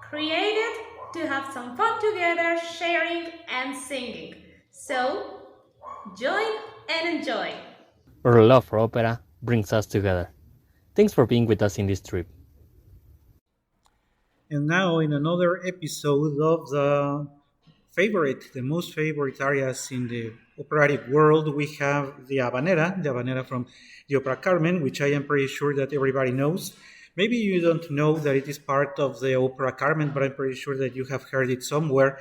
created to have some fun together, sharing and singing. So, join and enjoy. Our love for opera brings us together. Thanks for being with us in this trip. And now, in another episode of the most favorite arias in the operatic world, we have the Habanera from the opera Carmen, which I am pretty sure that everybody knows. Maybe you don't know that it is part of the opera Carmen, but I'm pretty sure that you have heard it somewhere.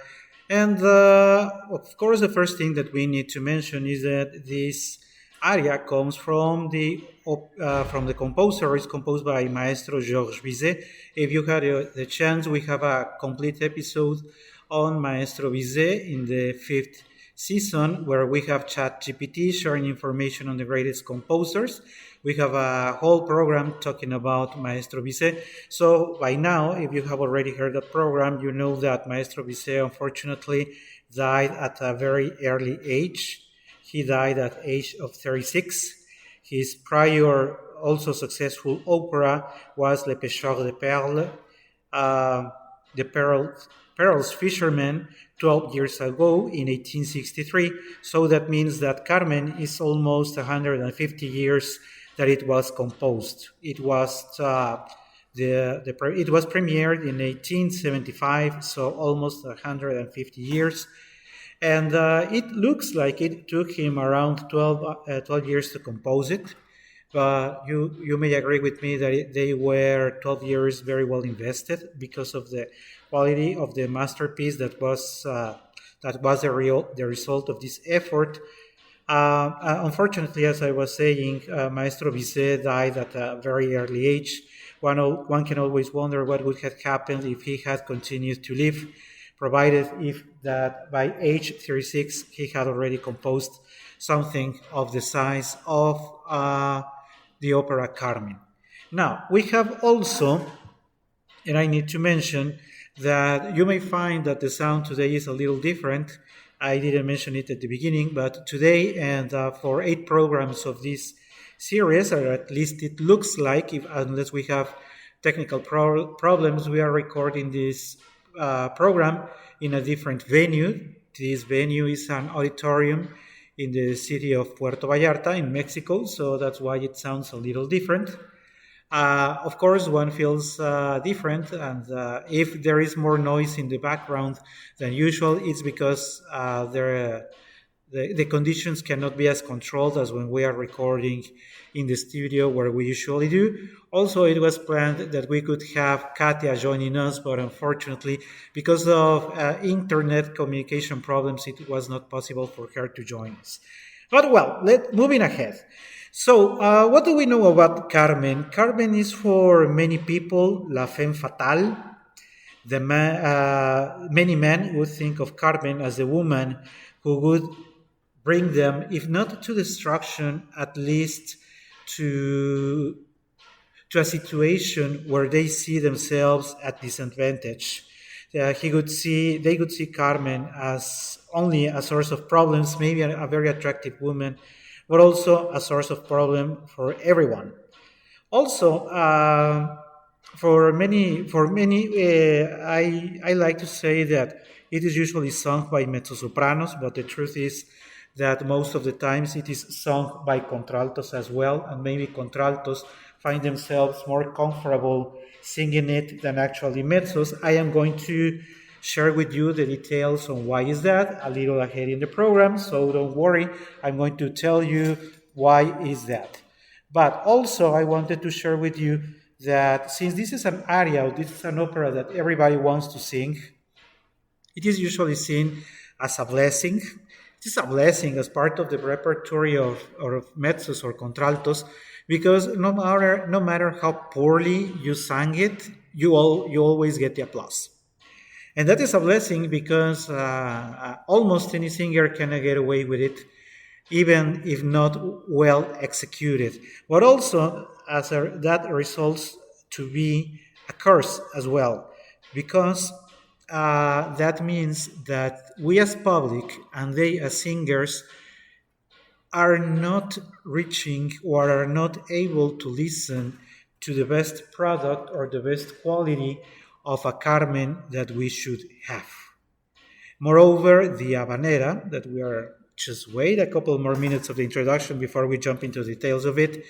And of course, the first thing that we need to mention is that this aria comes from the composer. It's composed by Maestro Bizet. If you had the chance, we have a complete episode on Maestro Bizet in the fifth season, where we have ChatGPT sharing information on the greatest composers. We have a whole program talking about Maestro Bizet. So by now, if you have already heard that program, you know that Maestro Bizet unfortunately died at a very early age. He died at age of 36. His prior, also successful opera was Le Pêcheur de Perles, uh, the Pearls Fisherman, 12 years ago in 1863. So that means that Carmen is almost 150 years that it was composed. It was it was premiered in 1875, so almost 150 years. And it looks like it took him around 12 years to compose it. But you may agree with me that they were 12 years very well invested because of the quality of the masterpiece that was the result of this effort. Unfortunately, as I was saying, Maestro Bizet died at a very early age. One can always wonder what would have happened if he had continued to live, provided if that by age 36 he had already composed something of the size of the opera Carmen. Now, we have also, and I need to mention that you may find that the sound today is a little different. I didn't mention it at the beginning, but today and for 8 programs of this series, or at least it looks like, unless we have technical problems, we are recording this program in a different venue. This venue is an auditorium in the city of Puerto Vallarta in Mexico, so that's why it sounds a little different. Of course, one feels different, and if there is more noise in the background than usual, it's because the conditions cannot be as controlled as when we are recording in the studio where we usually do. Also, it was planned that we could have Katia joining us, but unfortunately, because of internet communication problems, it was not possible for her to join us. But well, moving ahead. So, what do we know about Carmen? Carmen is for many people la femme fatale. Many men would think of Carmen as the woman who would bring them, if not to destruction, at least to a situation where they see themselves at disadvantage. They could see Carmen as only a source of problems, maybe a very attractive woman, but also a source of problem for everyone. Also, I like to say that it is usually sung by mezzosopranos, but the truth is that most of the times it is sung by contraltos as well, and maybe contraltos find themselves more comfortable singing it than actually mezzos. I am going to share with you the details on why is that a little ahead in the program, so don't worry, I'm going to tell you why is that. But also I wanted to share with you that since this is an aria, this is an opera that everybody wants to sing, it is usually seen as a blessing. It is a blessing as part of the repertoire of mezzos or contraltos, because no matter how poorly you sang it, you always get the applause. And that is a blessing because almost any singer can get away with it, even if not well executed. But also, that results to be a curse as well, because that means that we as public and they as singers are not reaching or are not able to listen to the best product or the best quality of a Carmen that we should have. Moreover, the Habanera, that we are just wait a couple more minutes of the introduction before we jump into details of it,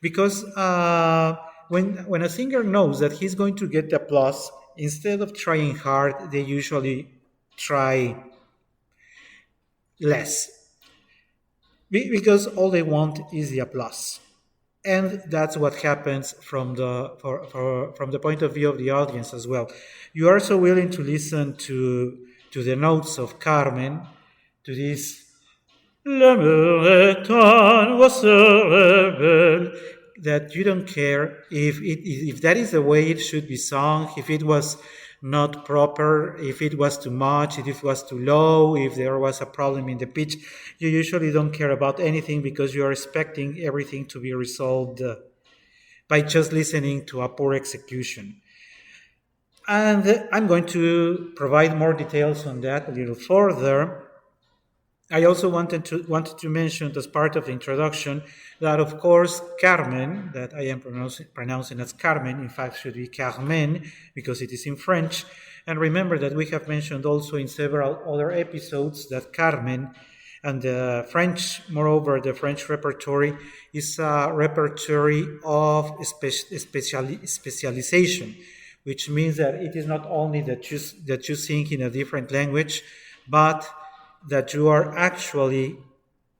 because when a singer knows that he's going to get the applause, instead of trying hard, they usually try less, because all they want is the applause. And that's what happens from from the point of view of the audience as well. You are so willing to listen to the notes of Carmen, to this that you don't care if that is the way it should be sung, if it was not proper, if it was too much, if it was too low, if there was a problem in the pitch. You usually don't care about anything because you are expecting everything to be resolved by just listening to a poor execution. And I'm going to provide more details on that a little further. I also wanted to mention as part of the introduction that, of course, Carmen, that I am pronouncing as Carmen, in fact should be Carmen because it is in French. And remember that we have mentioned also in several other episodes that Carmen and the French, moreover, the French repertoire is a repertoire of specialization, which means that it is not only that you sing in a different language, but that you are actually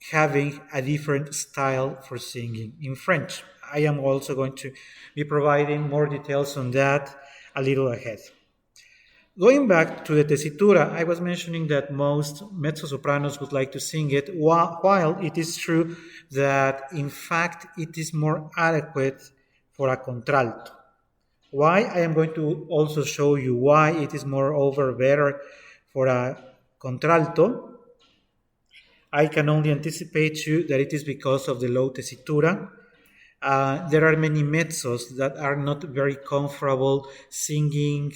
having a different style for singing in French. I am also going to be providing more details on that a little ahead. Going back to the tessitura, I was mentioning that most mezzosopranos would like to sing it, while it is true that, in fact, it is more adequate for a contralto. Why? I am going to also show you why it is moreover better for a contralto. I can only anticipate you that it is because of the low tessitura. There are many mezzos that are not very comfortable singing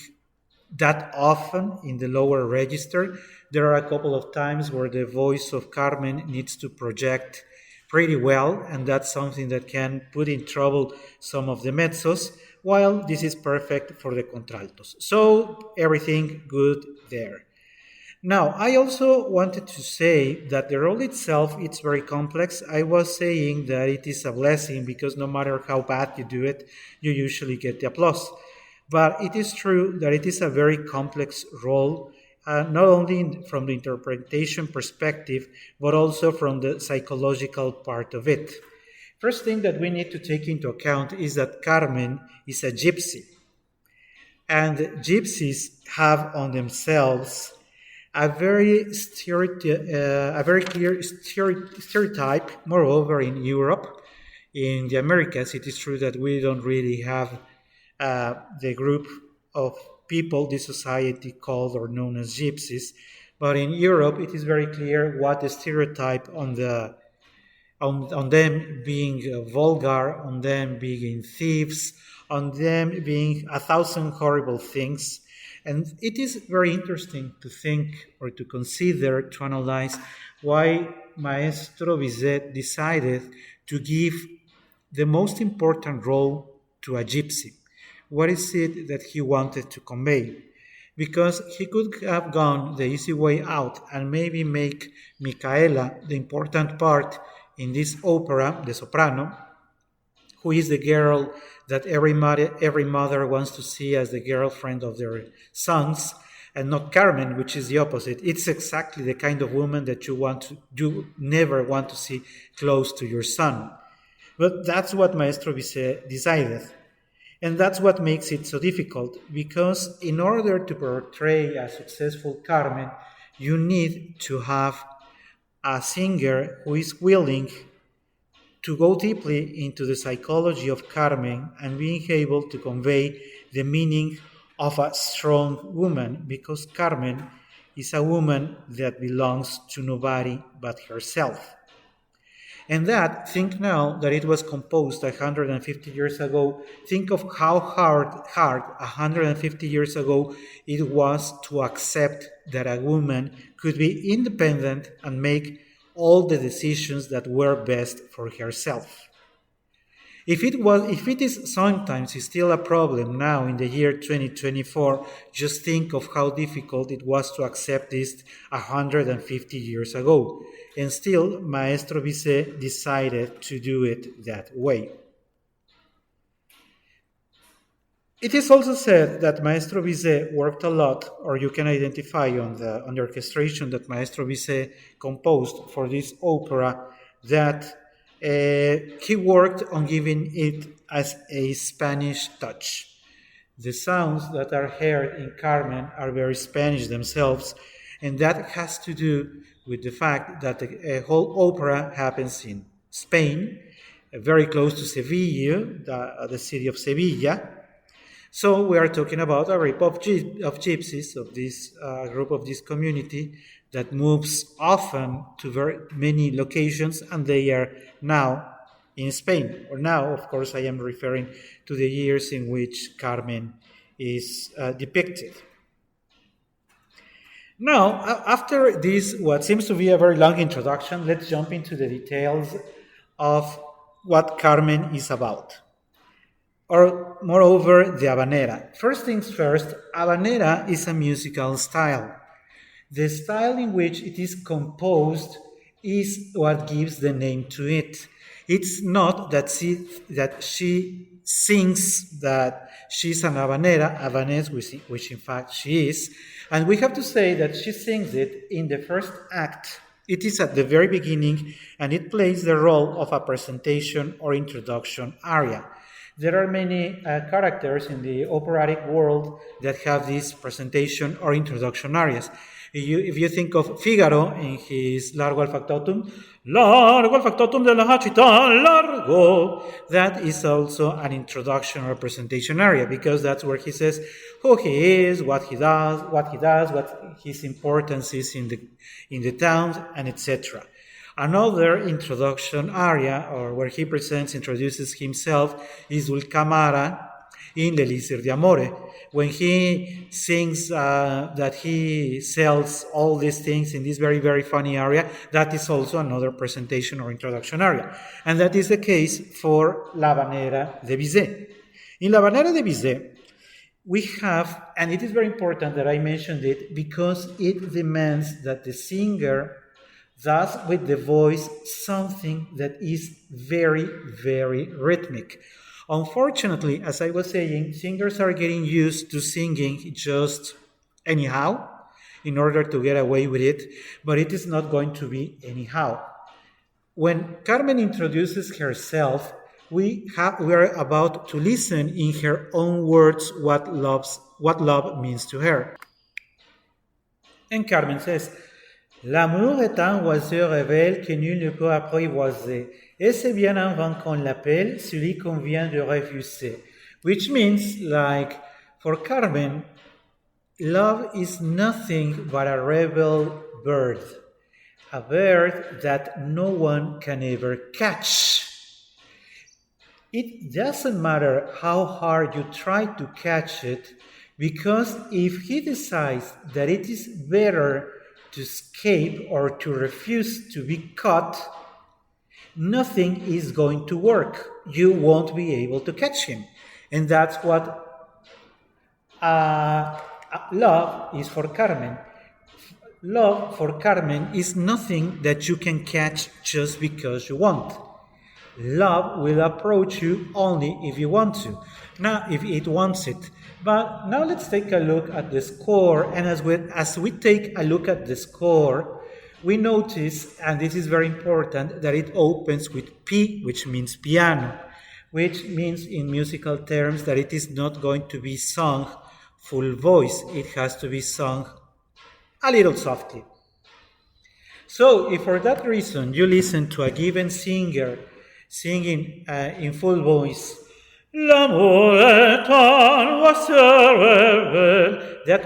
that often in the lower register. There are a couple of times where the voice of Carmen needs to project pretty well, and that's something that can put in trouble some of the mezzos, while this is perfect for the contraltos. So everything good there. Now, I also wanted to say that the role itself, it's very complex. I was saying that it is a blessing because no matter how bad you do it, you usually get the applause. But it is true that it is a very complex role, not only from the interpretation perspective, but also from the psychological part of it. First thing that we need to take into account is that Carmen is a gypsy. And gypsies have on themselves a very clear stereotype. Moreover, in Europe, in the Americas, it is true that we don't really have the group of people, the society called or known as gypsies. But in Europe, it is very clear what the stereotype on them being vulgar, on them being thieves, on them being 1,000 horrible things. And it is very interesting to think or to consider, to analyze why Maestro Bizet decided to give the most important role to a gypsy. What is it that he wanted to convey? Because he could have gone the easy way out and maybe make Micaela the important part in this opera, the soprano, who is the girl that every mother wants to see as the girlfriend of their sons, and not Carmen, which is the opposite. It's exactly the kind of woman that you never want to see close to your son. But that's what Maestro Bizet decided. And that's what makes it so difficult, because in order to portray a successful Carmen, you need to have a singer who is willing to go deeply into the psychology of Carmen and being able to convey the meaning of a strong woman, because Carmen is a woman that belongs to nobody but herself. And that, think now that it was composed 150 years ago, think of how hard 150 years ago it was to accept that a woman could be independent and make all the decisions that were best for herself. If it is sometimes still a problem now in the year 2024, just think of how difficult it was to accept this 150 years ago. And still, Maestro Bizet decided to do it that way. It is also said that Maestro Bizet worked a lot, or you can identify on the orchestration that Maestro Bizet composed for this opera, that he worked on giving it as a Spanish touch. The sounds that are heard in Carmen are very Spanish themselves, and that has to do with the fact that the whole opera happens in Spain, very close to Sevilla, the city of Sevilla. So we are talking about a group of gypsies, of this group of this community that moves often to very many locations, and they are now in Spain. Or now, of course, I am referring to the years in which Carmen is depicted. Now, after this, what seems to be a very long introduction, let's jump into the details of what Carmen is about. Or, moreover, the Habanera. First things first, Habanera is a musical style. The style in which it is composed is what gives the name to it. It's not that she sings that she's an Habanese, which in fact she is. And we have to say that she sings it in the first act. It is at the very beginning, and it plays the role of a presentation or introduction aria. There are many characters in the operatic world that have this presentation or introduction arias. If you think of Figaro in his Largo al factotum de la città, largo, that is also an introduction or presentation aria, because that's where he says who he is, what his importance is in the town, and etc. Another introduction aria, or where he introduces himself, is Ulcamara in L'Elisir di Amore, when he sings that he sells all these things in this very, very funny aria. That is also another presentation or introduction aria. And that is the case for La Habanera de Bizet. In La Habanera de Bizet, we have, and it is very important that I mentioned it, because it demands that the singer thus, with the voice, something that is very, very rhythmic. Unfortunately, as I was saying, singers are getting used to singing just anyhow in order to get away with it, but it is not going to be anyhow. When Carmen introduces herself, we are about to listen in her own words what love means to her. And Carmen says, l'amour est un oiseau rebelle que nul ne peut apprivoiser, et c'est bien un vent qu'on l'appelle, celui qu'on vient de refuser. Which means, like, for Carmen, love is nothing but a rebel bird, a bird that no one can ever catch. It doesn't matter how hard you try to catch it, because if he decides that it is better to escape or to refuse to be caught, nothing is going to work. You won't be able to catch him. And that's what love is for Carmen. Love for Carmen is nothing that you can catch just because you want. Love will approach you only if you want to. Now, if it wants it. But now let's take a look at the score, and as we take a look at the score, we notice, and this is very important, that it opens with P, which means piano, which means in musical terms that it is not going to be sung full voice. It has to be sung a little softly. So if for that reason you listen to a given singer singing in full voice, that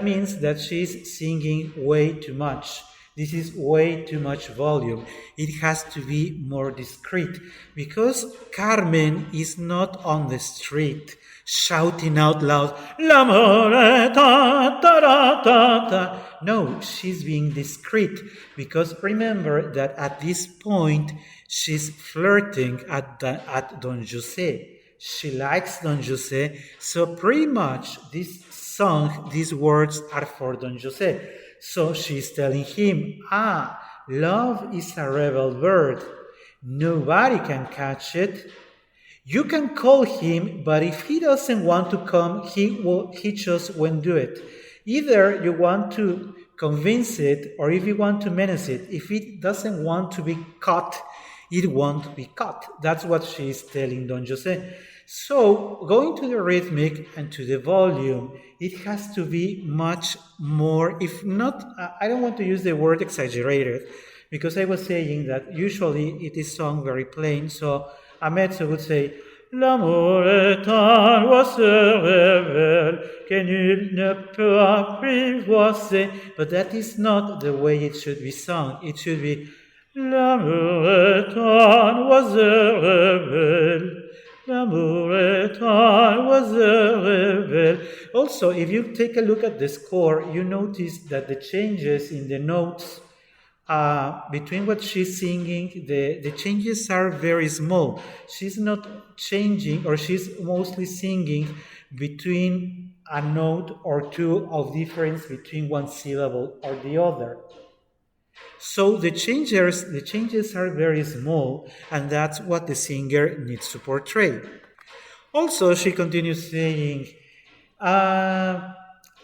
means that she's singing way too much. This is way too much volume. It has to be more discreet because Carmen is not on the street shouting out loud, L'amore ta ta ta ta ta. No, she's being discreet because remember that at this point she's flirting at Don Jose. She likes Don Jose, so pretty much this song, these words are for Don Jose. So she's telling him, love is a rebel bird. Nobody can catch it. You can call him, but if he doesn't want to come, he just won't do it. Either you want to convince it, or if you want to menace it. If it doesn't want to be caught, it won't be caught. That's what she is telling Don Jose. So, going to the rhythmic and to the volume, it has to be much more, if not, I don't want to use the word exaggerated, because I was saying that usually it is sung very plain, so a mezzo would say, L'amour est un oiseau rebelle que nul ne peut apprivoiser. But that is not the way it should be sung. It should be, L'amour est un oiseau rebelle. L'amour est un oiseau rebelle. Also, if you take a look at the score, you notice that the changes in the notes between what she's singing, the changes are very small. She's not changing, or she's mostly singing between a note or two of difference between one syllable or the other. So the changes are very small, and that's what the singer needs to portray. Also, she continues saying,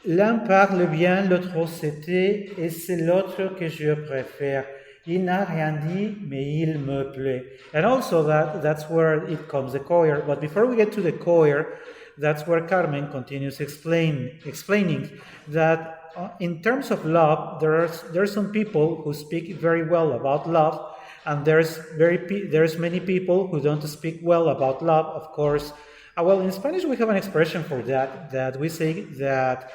l'un parle bien, l'autre se tait, et c'est l'autre que je préfère. Il n'a rien dit, mais il me plaît. And also that's where it comes, the choir. But before we get to the choir, that's where Carmen continues explaining that in terms of love, there's some people who speak very well about love, and there's many people who don't speak well about love, of course. Well, in Spanish we have an expression for that we say that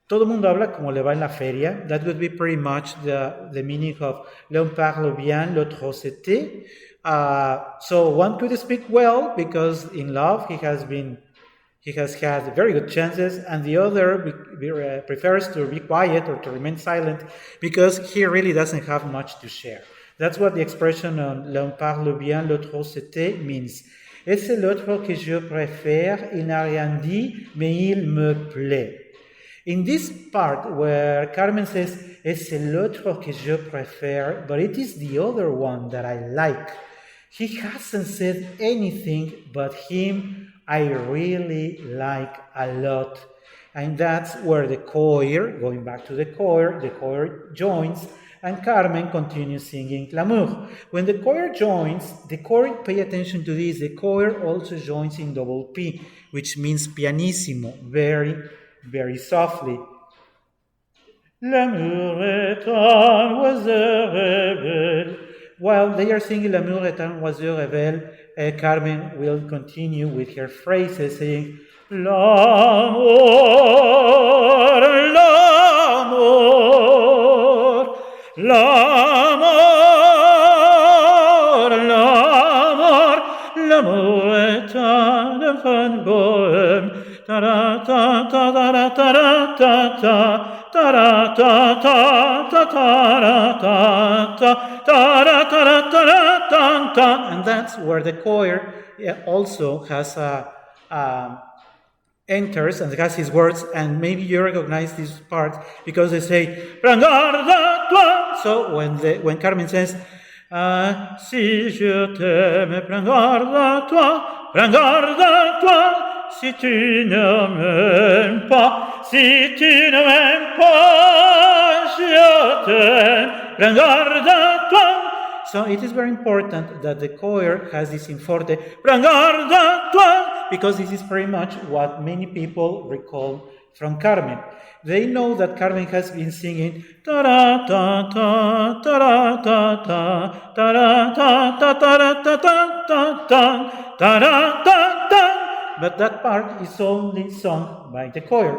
todo mundo habla como le va en la feria. That would be pretty much the meaning of l'un parle bien, l'autre se tait. So one could speak well because in love he has had very good chances, and the other prefers to be quiet or to remain silent because he really doesn't have much to share. That's what the expression l'un parle bien, l'autre se tait means. Et c'est l'autre que je préfère, il n'a rien dit, mais il me plaît. In this part where Carmen says, et c'est l'autre que je préfère, but it is the other one that I like. He hasn't said anything, but him I really like a lot. And that's where the choir, going back to the choir joins, and Carmen continues singing L'amour. When the choir joins, pay attention to this, the choir also joins in double P, which means pianissimo, very, very softly. L'amour est un oiseau rebelle. While they are singing L'amour est un oiseau rebelle, Carmen will continue with her phrases saying, L'amour, l'amour, l'amour, l'amour, l'amour est un enfant bohème. Ta ta ta ta ta ta ta ta ta ta ta ta ta. And that's where the choir also has enters and has his words, and maybe you recognize this part because they say "Prends-garde-toi." So when Carmen says "Si je t'aime, prends-garde-toi, prends-garde-toi, si tu ne m'aimes pas, si tu ne m'aimes pas, je t'aime, prends-garde-toi." So it is very important that the choir has this in forte, "Prends-garde-toi," because this is pretty much what many people recall from Carmen. They know that Carmen has been singing ta-ra-ta-ta, ta-ra-ta-ta, ta-ra-ta-ta, ta-ra-ta-ta, ta-ra-ta-ta, but that part is only sung by the choir.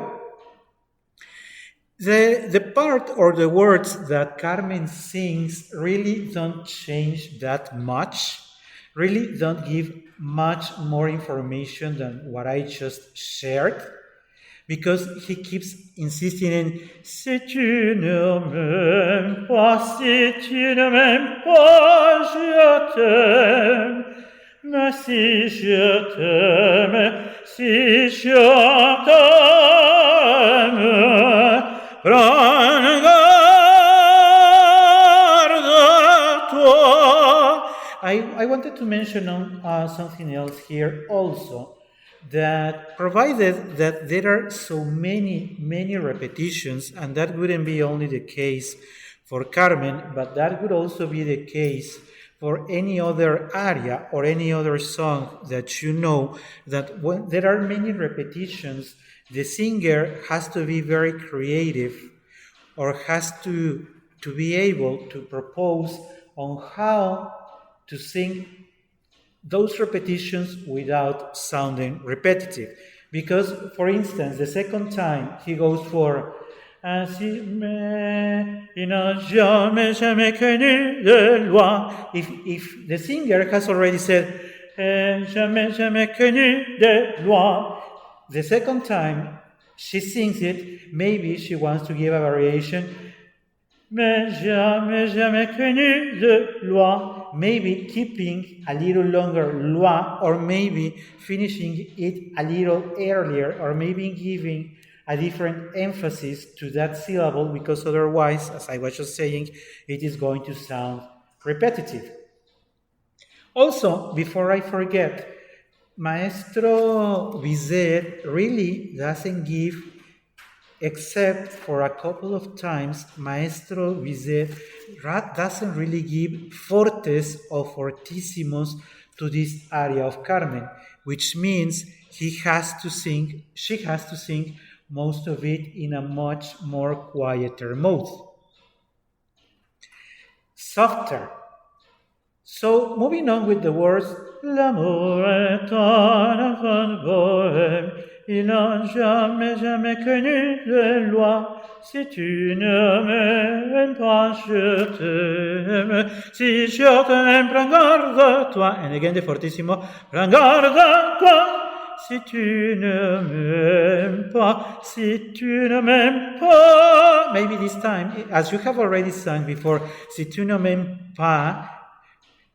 The part or the words that Carmen sings really don't change that much, really don't give much more information than what I just shared, because he keeps insisting in si tu ne m'aimes pas, si tu ne m'aimes pas, je t'aime. Mais si je t'aime, si je t'aime, prends garde toi. I wanted to mention something else here also, that provided that there are so many repetitions, and that wouldn't be only the case for Carmen, but that would also be the case for any other aria or any other song that you know, that when there are many repetitions, the singer has to be very creative, or has to be able to propose on how to sing those repetitions without sounding repetitive. Because, for instance, the second time he goes for ainsi mais il n'a jamais connu de loi. If the singer has already said jamais connu de loi, the second time she sings it, maybe she wants to give a variation. Mais jamais connu de loi, maybe keeping a little longer loi, or maybe finishing it a little earlier, or maybe giving a different emphasis to that syllable, because otherwise, as I was just saying, it is going to sound repetitive. Also, before I forget, Maestro Bizet really doesn't give, except for a couple of times, Maestro Bizet doesn't really give fortes or fortissimos to this aria of Carmen, which means she has to sing most of it in a much more quieter mode. Softer. So, moving on with the words, l'amour est un enfant bohème, il n'a jamais connu de loi. Si tu ne m'aimes pas, je t'aime. Si je t'aime, prends garde toi. And again the fortissimo, prends garde toi. Si tu ne m'aimes pas, si tu ne m'aimes pas. Maybe this time, as you have already sung before, si tu ne m'aimes pas,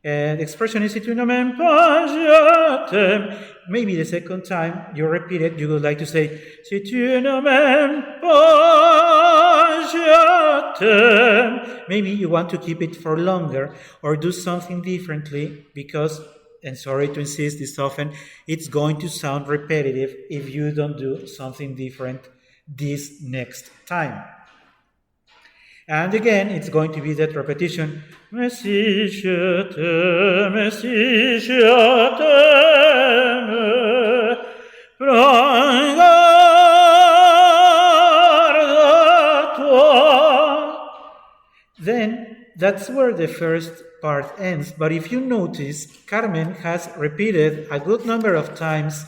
the expression is si tu ne m'aimes pas, je t'aime. Maybe the second time you repeat it, you would like to say si tu ne m'aimes pas, je t'aime. Maybe you want to keep it for longer or do something differently, because, and sorry to insist this often, it's going to sound repetitive if you don't do something different this next time. And again, it's going to be that repetition. Mais si je t'aime, si je t'aime, prends garde toi. Then, that's where the first part ends. But if you notice, Carmen has repeated a good number of times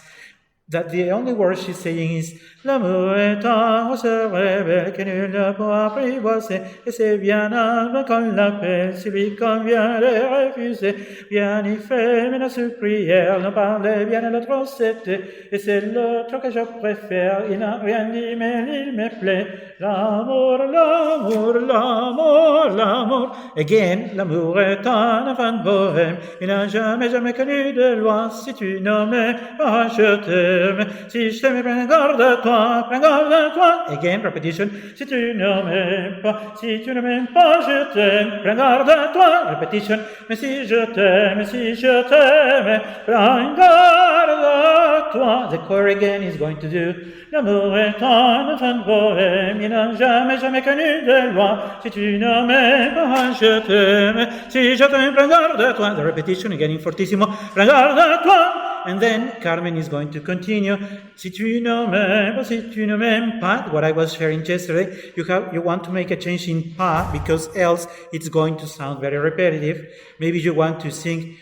that the only word she's saying is l'amour est un rose rebelle que nul ne peut apprivoiser, et c'est bien humble qu'on l'appelle, celui qu'on vient de refuser. Bien y fait, mais la prière n'en parlait bien à l'autre c'était, et c'est l'autre que je préfère. Il n'a rien dit, mais il me plaît. L'amour, l'amour, l'amour, l'amour. Again, l'amour est un enfant bohème, il n'a jamais connu de loi. Si tu n'aimes pas, je t'aime. Si je t'aime, prends garde à toi, prends garde à toi. Again, repetition. Si tu ne m'aimes pas, si tu ne m'aimes pas, je t'aime, prends garde à toi. Repetition. Mais si je t'aime, prends garde à toi. The choir again is going to do. L'amour est un enfant bohème, il n'a jamais connu de loi. Si tu ne m'aimes pas, je t'aime. Si je t'aime, prends garde à toi. The repetition again in fortissimo. Prends garde à toi. And then Carmen is going to continue. Si tu ne m'aimes pas, si tu ne m'aimes pas, what I was sharing yesterday, you want to make a change in pas, because else it's going to sound very repetitive. Maybe you want to sing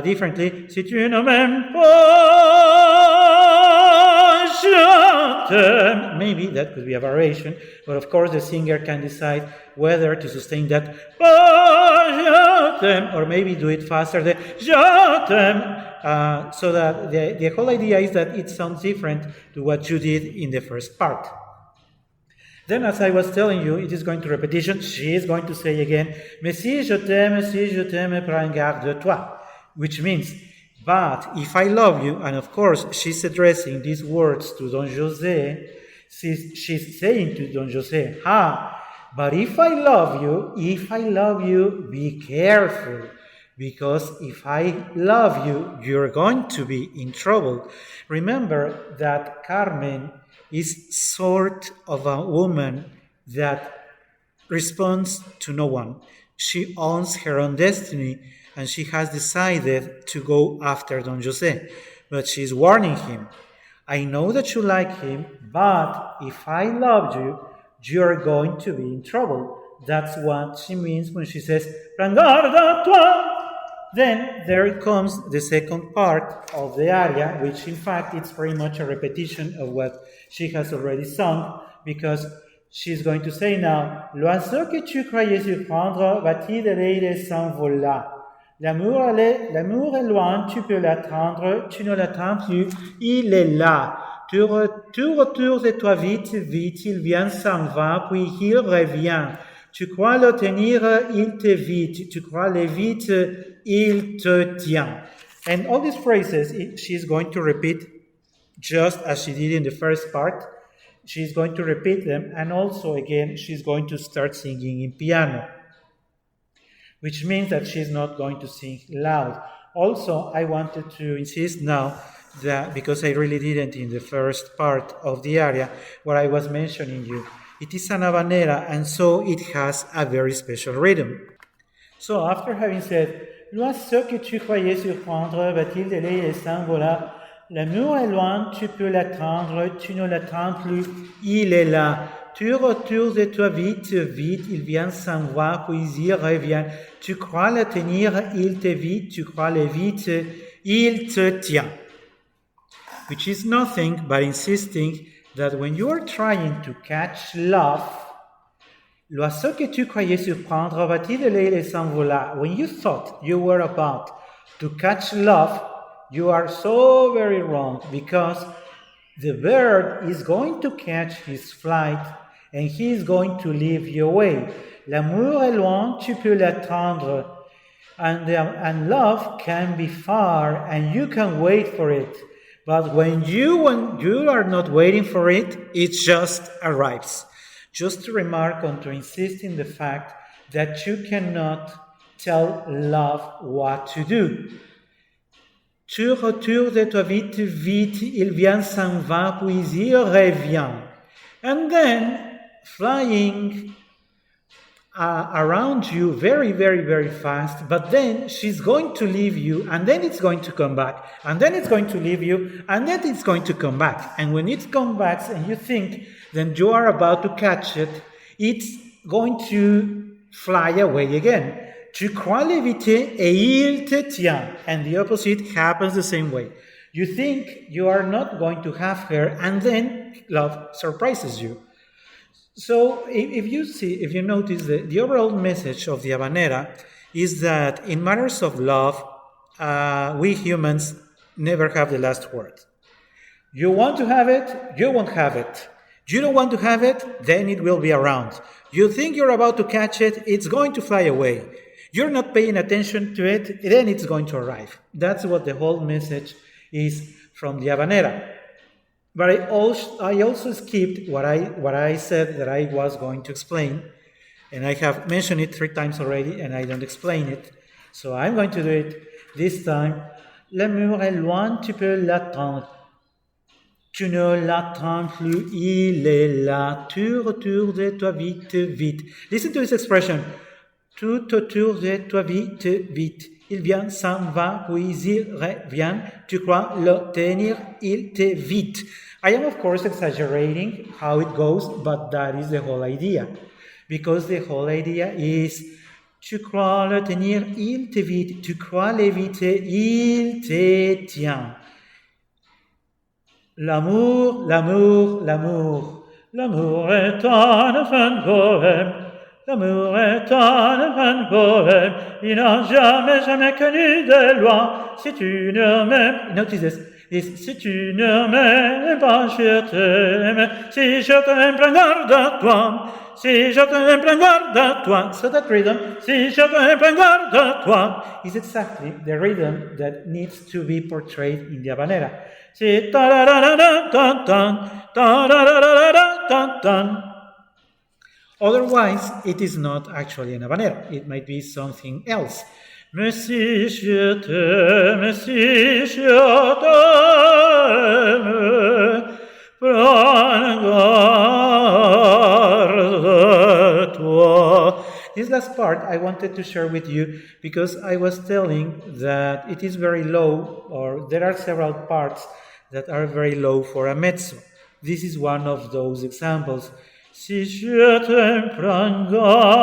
differently. Si tu ne m'aimes pas, je t'aime. Maybe that could be a variation, but of course the singer can decide whether to sustain that je t'aime, or maybe do it faster, the je t'aime, so that the whole idea is that it sounds different to what you did in the first part. Then, as I was telling you, it is going to repetition. She is going to say again, mais si je t'aime, prends garde de toi, which means, but if I love you, and of course she's addressing these words to Don José, she's saying to Don José, but if I love you, be careful, because if I love you, you're going to be in trouble. Remember that Carmen is sort of a woman that responds to no one. She owns her own destiny, and she has decided to go after Don José. But she's warning him, I know that you like him, but if I love you, you're going to be in trouble. That's what she means when she says, prends garde à toi. Then there comes the second part of the aria, which in fact it's very much a repetition of what she has already sung, because she's going to say now, l'oiseau que tu croyais surprendre va-t-il aller s'envola. L'amour est loin, tu peux l'attendre, tu ne l'attends plus, il est là. Tu retournes de toi vite, il vient, s'en va, puis il revient. Tu crois le tenir, il te vite. Tu crois le vite, il te tient. And all these phrases, she's going to repeat just as she did in the first part. She's going to repeat them, and also again, she's going to start singing in piano, which means that she's not going to sing loud. Also, I wanted to insist now that, because I really didn't in the first part of the aria, what I was mentioning you, it is an habanera, and so it has a very special rhythm. So after having said, l'oiseau que tu croyais surprendre va-t-il aller et s'envola? L'amour est loin, tu peux l'attendre, tu ne l'attends plus, il est là. Tu retournes de toi vite, il vient, s'en va, puis il revient. Tu crois le tenir, il te vite, tu crois le vite, il te tient. Which is nothing but insisting that when you are trying to catch love, l'oiseau que tu croyais surprendre va-t-il aller et s'envola? When you thought you were about to catch love, you are so very wrong, because the bird is going to catch his flight and he is going to leave you away. L'amour est loin, tu peux l'attendre. And love can be far and you can wait for it. But when you are not waiting for it, it just arrives. Just to remark on, to insist in the fact that you cannot tell love what to do. Tu retournes de toi vite, il vient, s'en va, puis il revient. And then, flying around you very, very, very fast, but then she's going to leave you, and then it's going to come back, and then it's going to leave you, and then it's going to come back. And when it comes back and you think that you are about to catch it, it's going to fly away again. Tu crois l'éviter et il te tient. And the opposite happens the same way. You think you are not going to have her, and then love surprises you. So if you notice, the overall message of the habanera is that in matters of love, we humans never have the last word. You want to have it, you won't have it. You don't want to have it, then it will be around. You think you're about to catch it, it's going to fly away. You're not paying attention to it, then it's going to arrive. That's what the whole message is from the habanera. But I also skipped what I said that I was going to explain, and I have mentioned it 3 times already, and I don't explain it. So I'm going to do it this time. L'amour est loin, tu peux l'attendre. Tu ne l'attends plus, il est là. Tu retournes de toi vite. Listen to this expression. Tu retournes de toi vite. Il vient, s'en va, puis il revient. Tu crois le tenir, il te vite. I am, of course, exaggerating how it goes, but that is the whole idea. Because the whole idea is, tu crois le tenir, il te vite. Tu crois l'éviter, il te tient. L'amour, l'amour, l'amour. L'amour est un fin poème. L'amour est un fin poème. Il n'a jamais, jamais connu de loi. Si tu ne m'aimes, notice this. Si tu ne m'aimes pas, je t'aime. Si je t'aime, prends garde à toi. Si je t'aime, prends garde à toi. So that rhythm, si je t'aime, prends garde à toi, is exactly the rhythm that needs to be portrayed in the habanera. Si ta da da da da da da da da da da da. Otherwise, it is not actually an habanera. It might be something else. Mais si je t'aime, si je t'aime, prends garde toi. This last part I wanted to share with you because I was telling that it is very low, or there are several parts that are very low for a mezzo. This is one of those examples. Si je t'aime, prends garde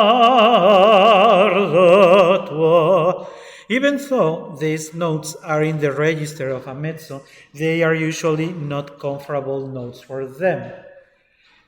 toi. Even though these notes are in the register of a mezzo, they are usually not comfortable notes for them.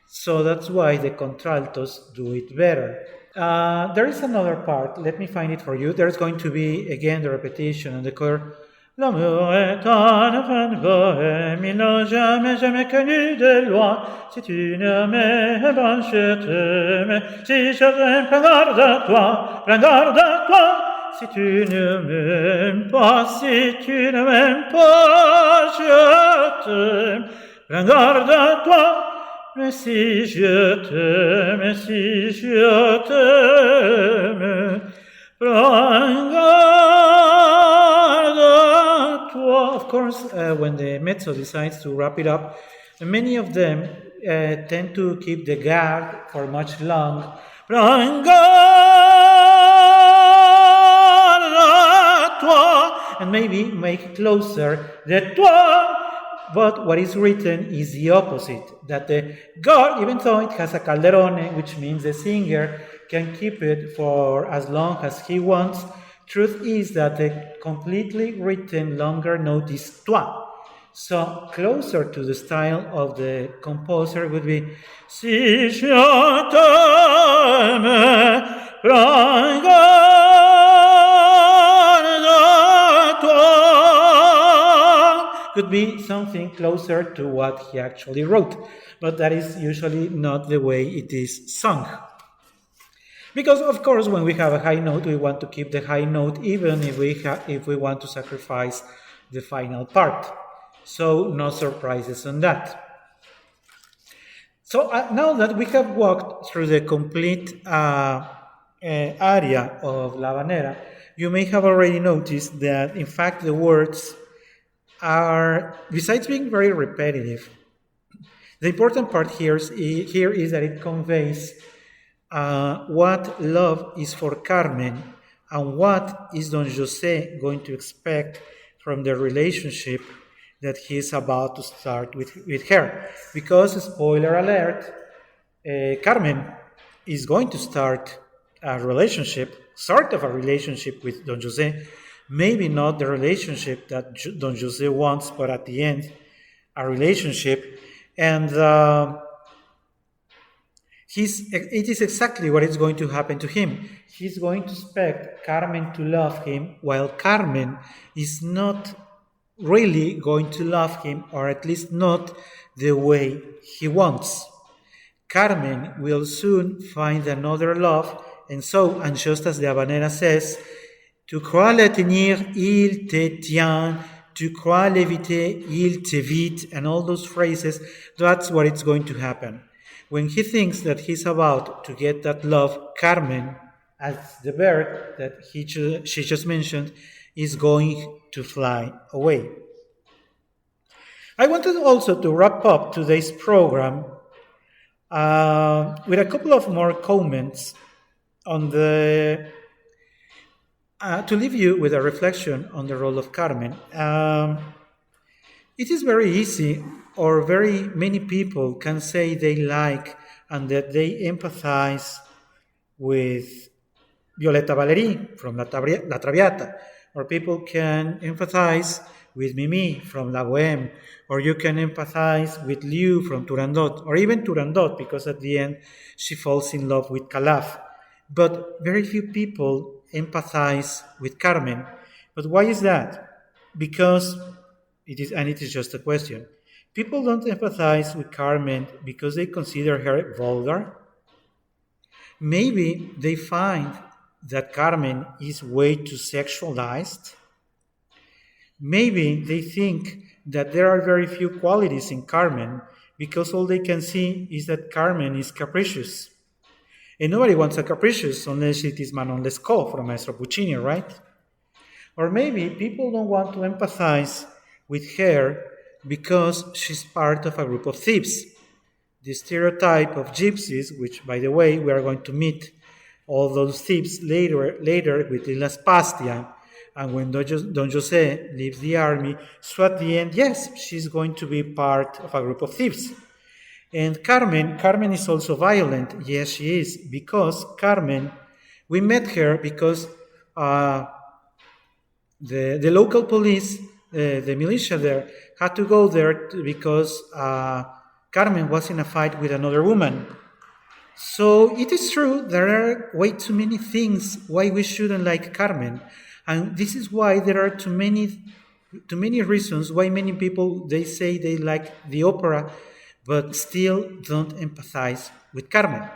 So that's why the contraltos do it better. There is another part. Let me find it for you. There's going to be, again, the repetition and the chord. L'amour est un fin poème, il n'a jamais, jamais connu de loi. Si tu ne m'aimes pas, je t'aime. Si je t'aime, prends garde à toi, prends garde à toi. Si tu ne m'aimes pas, si tu ne m'aimes pas, je t'aime. Prends garde à toi. Mais si je t'aime, si je t'aime, prends garde à toi. Of course, when the mezzo decides to wrap it up, many of them tend to keep the garde for much long. Prends garde à toi, and maybe make closer the toi. But what is written is the opposite, that the God, even though it has a calderone, which means the singer can keep it for as long as he wants, truth is that the completely written longer note is toi. So closer to the style of the composer would be Si je t'aime, prends garde à toi. Could be something closer to what he actually wrote, but that is usually not the way it is sung. Because of course, when we have a high note, we want to keep the high note, even if we want to sacrifice the final part. So no surprises on that. So now that we have walked through the complete aria of La Habanera, you may have already noticed that in fact the words are, besides being very repetitive, the important part here is that it conveys what love is for Carmen and what is Don José going to expect from the relationship that he is about to start with her. Because, spoiler alert, Carmen is going to start a relationship, sort of a relationship with Don José. Maybe not the relationship that Don José wants, but at the end, a relationship. And it is exactly what is going to happen to him. He's going to expect Carmen to love him, while Carmen is not really going to love him, or at least not the way he wants. Carmen will soon find another love, and just as the Habanera says, tu crois le tenir, il te tient. Tu crois l'éviter, il t'évite. And all those phrases, that's what it's going to happen. When he thinks that he's about to get that love, Carmen, as the bird that she just mentioned, is going to fly away. I wanted also to wrap up today's program with a couple of more comments on the... to leave you with a reflection on the role of Carmen. It is very easy, or very many people can say they like and that they empathize with Violetta Valéry from La Traviata, or people can empathize with Mimi from La Boheme, or you can empathize with Liu from Turandot, or even Turandot, because at the end she falls in love with Calaf. But very few people empathize with Carmen. But why is that? Because it is just a question. People don't empathize with Carmen because they consider her vulgar. Maybe they find that Carmen is way too sexualized. Maybe they think that there are very few qualities in Carmen because all they can see is that Carmen is capricious. And nobody wants a capricious unless it is Manon Lescaut from Maestro Puccini, right? Or maybe people don't want to empathize with her because she's part of a group of thieves. The stereotype of gypsies, which, by the way, we are going to meet all those thieves later with Lila Spastia, and when Don José leaves the army, so at the end, yes, she's going to be part of a group of thieves. And Carmen is also violent. Yes, she is, because Carmen, we met her because the local police, the militia there, had to go there because Carmen was in a fight with another woman. So it is true, there are way too many things why we shouldn't like Carmen. And this is why there are too many reasons why many people, they say they like the opera, but still don't empathize with Carmen.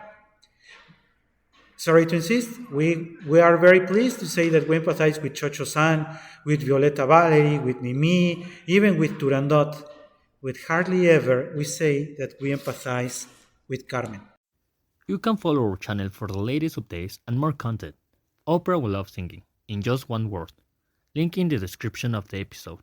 Sorry to insist, we are very pleased to say that we empathize with Chocho-san, with Violeta Valery, with Mimi, even with Turandot. But hardly ever we say that we empathize with Carmen. You can follow our channel for the latest updates and more content. Opera We Love Singing, in just one word. Link in the description of the episode.